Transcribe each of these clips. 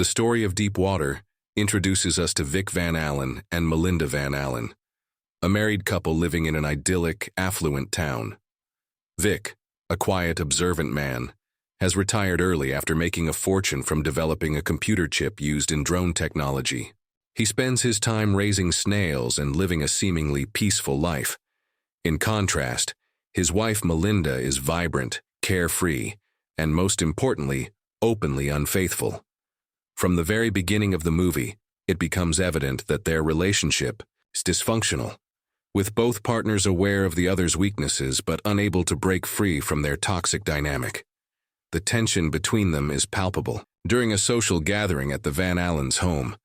The story of Deep Water introduces us to Vic Van Allen and Melinda Van Allen, a married couple living in an idyllic, affluent town. Vic, a quiet, observant man, has retired early after making a fortune from developing a computer chip used in drone technology. He spends his time raising snails and living a seemingly peaceful life. In contrast, his wife Melinda is vibrant, carefree, and most importantly, openly unfaithful. From the very beginning of the movie, it becomes evident that their relationship is dysfunctional, with both partners aware of the other's weaknesses but unable to break free from their toxic dynamic. The tension between them is palpable. During a social gathering at the Van Allens' home,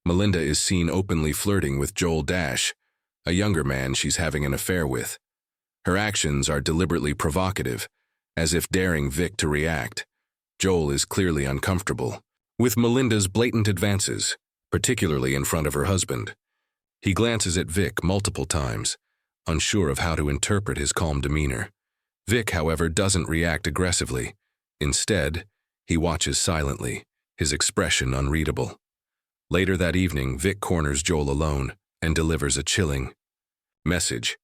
Melinda is seen openly flirting with Joel Dash, a younger man she's having an affair with. Her actions are deliberately provocative, as if daring Vic to react. Joel is clearly uncomfortable with Melinda's blatant advances, particularly in front of her husband. He glances at Vic multiple times, unsure of how to interpret his calm demeanor. Vic, however, doesn't react aggressively. Instead, he watches silently, his expression unreadable. Later that evening, Vic corners Joel alone and delivers a chilling message.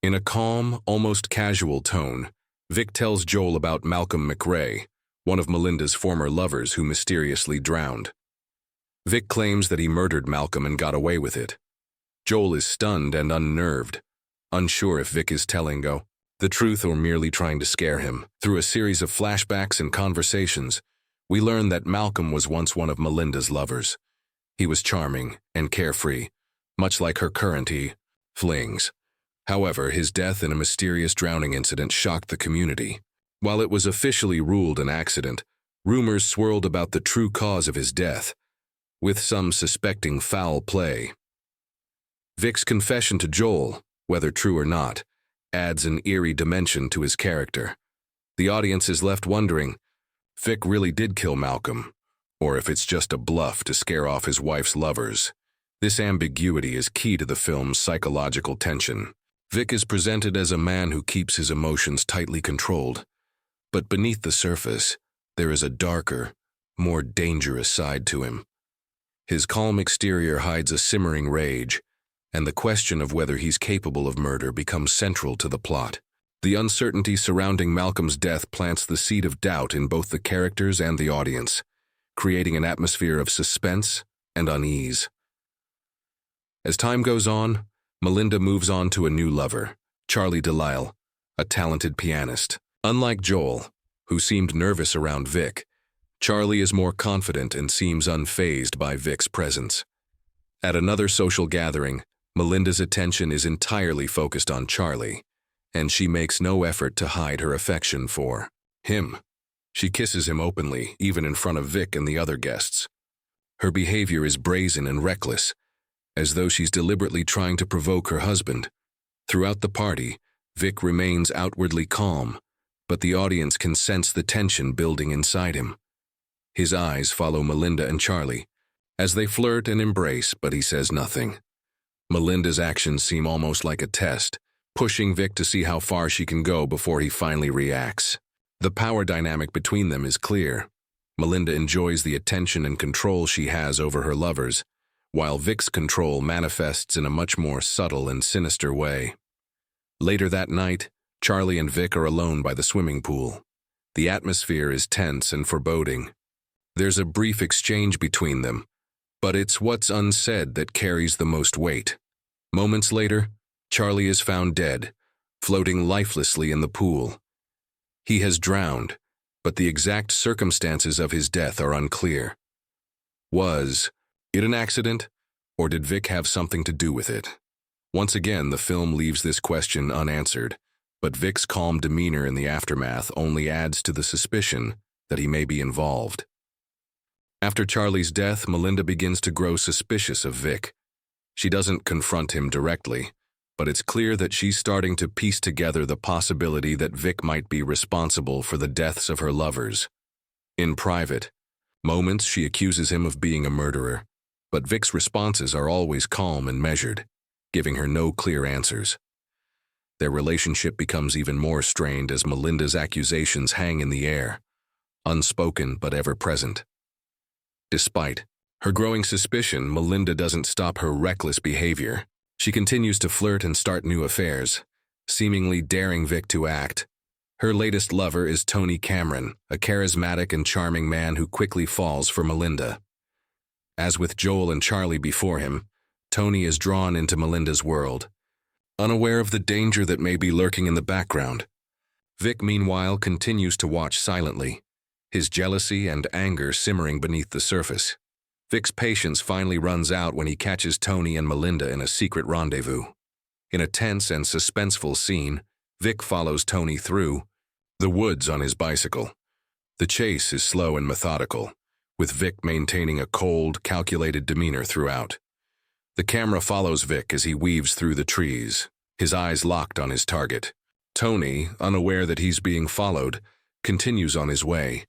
In a calm, almost casual tone, Vic tells Joel about Malcolm McRae, one of Melinda's former lovers who mysteriously drowned. Vic claims that he murdered Malcolm and got away with it. Joel is stunned and unnerved, unsure if Vic is telling the truth or merely trying to scare him. Through a series of flashbacks and conversations, we learn that Malcolm was once one of Melinda's lovers. He was charming and carefree, much like her current flings. However, his death in a mysterious drowning incident shocked the community. While it was officially ruled an accident, rumors swirled about the true cause of his death, with some suspecting foul play. Vic's confession to Joel, whether true or not, adds an eerie dimension to his character. The audience is left wondering if Vic really did kill Malcolm, or if it's just a bluff to scare off his wife's lovers. This ambiguity is key to the film's psychological tension. Vic is presented as a man who keeps his emotions tightly controlled, but beneath the surface, there is a darker, more dangerous side to him. His calm exterior hides a simmering rage, and the question of whether he's capable of murder becomes central to the plot. The uncertainty surrounding Malcolm's death plants the seed of doubt in both the characters and the audience, creating an atmosphere of suspense and unease. As time goes on, Melinda moves on to a new lover, Charlie Delisle, a talented pianist. Unlike Joel, who seemed nervous around Vic, Charlie is more confident and seems unfazed by Vic's presence. At another social gathering, Melinda's attention is entirely focused on Charlie, and she makes no effort to hide her affection for him. She kisses him openly, even in front of Vic and the other guests. Her behavior is brazen and reckless, as though she's deliberately trying to provoke her husband. Throughout the party, Vic remains outwardly calm, but the audience can sense the tension building inside him. His eyes follow Melinda and Charlie as they flirt and embrace, but he says nothing. Melinda's actions seem almost like a test, pushing Vic to see how far she can go before he finally reacts. The power dynamic between them is clear. Melinda enjoys the attention and control she has over her lovers, while Vic's control manifests in a much more subtle and sinister way. Later that night, Charlie and Vic are alone by the swimming pool. The atmosphere is tense and foreboding. There's a brief exchange between them, but it's what's unsaid that carries the most weight. Moments later, Charlie is found dead, floating lifelessly in the pool. He has drowned, but the exact circumstances of his death are unclear. Was it an accident, or did Vic have something to do with it? Once again, the film leaves this question unanswered, but Vic's calm demeanor in the aftermath only adds to the suspicion that he may be involved. After Charlie's death, Melinda begins to grow suspicious of Vic. She doesn't confront him directly, but it's clear that she's starting to piece together the possibility that Vic might be responsible for the deaths of her lovers. In private moments, she accuses him of being a murderer, but Vic's responses are always calm and measured, giving her no clear answers. Their relationship becomes even more strained as Melinda's accusations hang in the air, unspoken but ever present. Despite her growing suspicion, Melinda doesn't stop her reckless behavior. She continues to flirt and start new affairs, seemingly daring Vic to act. Her latest lover is Tony Cameron, a charismatic and charming man who quickly falls for Melinda. As with Joel and Charlie before him, Tony is drawn into Melinda's world, unaware of the danger that may be lurking in the background. Vic, meanwhile, continues to watch silently, his jealousy and anger simmering beneath the surface. Vic's patience finally runs out when he catches Tony and Melinda in a secret rendezvous. In a tense and suspenseful scene, Vic follows Tony through the woods on his bicycle. The chase is slow and methodical, with Vic maintaining a cold, calculated demeanor throughout. The camera follows Vic as he weaves through the trees, his eyes locked on his target. Tony, unaware that he's being followed, continues on his way.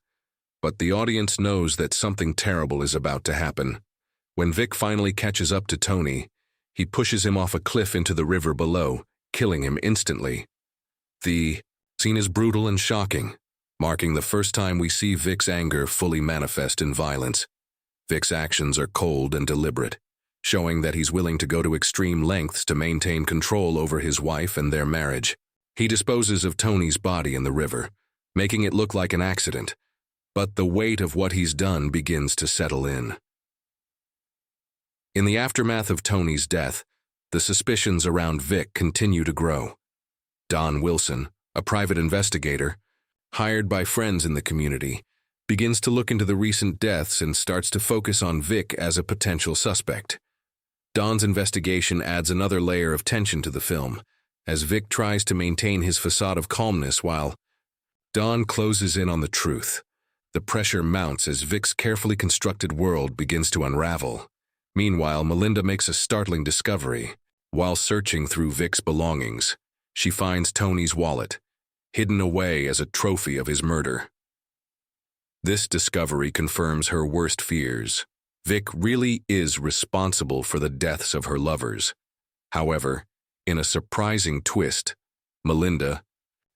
But the audience knows that something terrible is about to happen. When Vic finally catches up to Tony, he pushes him off a cliff into the river below, killing him instantly. The scene is brutal and shocking, marking the first time we see Vic's anger fully manifest in violence. Vic's actions are cold and deliberate, showing that he's willing to go to extreme lengths to maintain control over his wife and their marriage. He disposes of Tony's body in the river, making it look like an accident, but the weight of what he's done begins to settle in. In the aftermath of Tony's death, the suspicions around Vic continue to grow. Don Wilson, a private investigator, hired by friends in the community, begins to look into the recent deaths and starts to focus on Vic as a potential suspect. Don's investigation adds another layer of tension to the film, as Vic tries to maintain his facade of calmness while Don closes in on the truth. The pressure mounts as Vic's carefully constructed world begins to unravel. Meanwhile, Melinda makes a startling discovery. While searching through Vic's belongings, she finds Tony's wallet, hidden away as a trophy of his murder. This discovery confirms her worst fears. Vic really is responsible for the deaths of her lovers. However, in a surprising twist, Melinda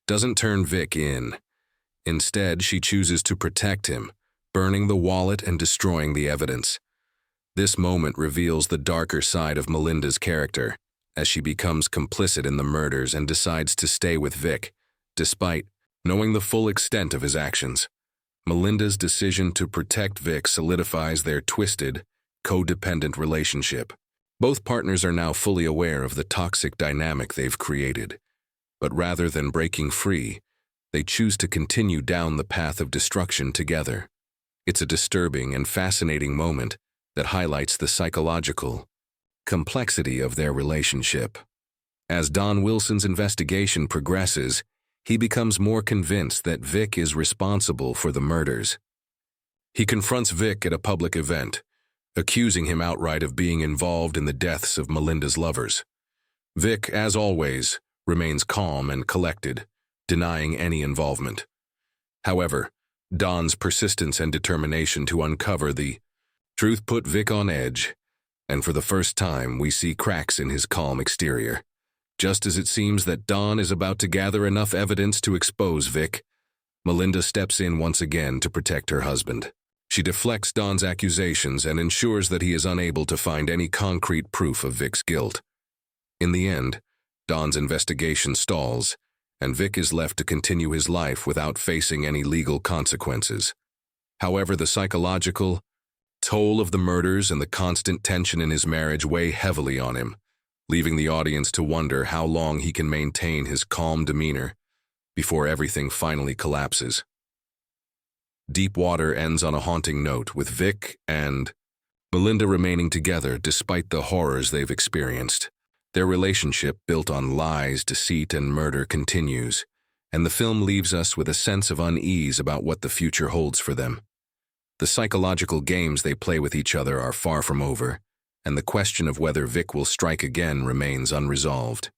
doesn't turn Vic in. Instead, she chooses to protect him, burning the wallet and destroying the evidence. This moment reveals the darker side of Melinda's character, as she becomes complicit in the murders and decides to stay with Vic, despite knowing the full extent of his actions. Melinda's decision to protect Vic solidifies their twisted, codependent relationship. Both partners are now fully aware of the toxic dynamic they've created, but rather than breaking free, they choose to continue down the path of destruction together. It's a disturbing and fascinating moment that highlights the psychological complexity of their relationship. As Don Wilson's investigation progresses, he becomes more convinced that Vic is responsible for the murders. He confronts Vic at a public event, accusing him outright of being involved in the deaths of Melinda's lovers. Vic, as always, remains calm and collected, denying any involvement. However, Don's persistence and determination to uncover the truth put Vic on edge, and for the first time we see cracks in his calm exterior. Just as it seems that Don is about to gather enough evidence to expose Vic, Melinda steps in once again to protect her husband. She deflects Don's accusations and ensures that he is unable to find any concrete proof of Vic's guilt. In the end, Don's investigation stalls, and Vic is left to continue his life without facing any legal consequences. However, the psychological toll of the murders and the constant tension in his marriage weigh heavily on him, leaving the audience to wonder how long he can maintain his calm demeanor before everything finally collapses. Deep Water ends on a haunting note, with Vic and Melinda remaining together despite the horrors they've experienced. Their relationship, built on lies, deceit, and murder, continues, and the film leaves us with a sense of unease about what the future holds for them. The psychological games they play with each other are far from over, and the question of whether Vic will strike again remains unresolved.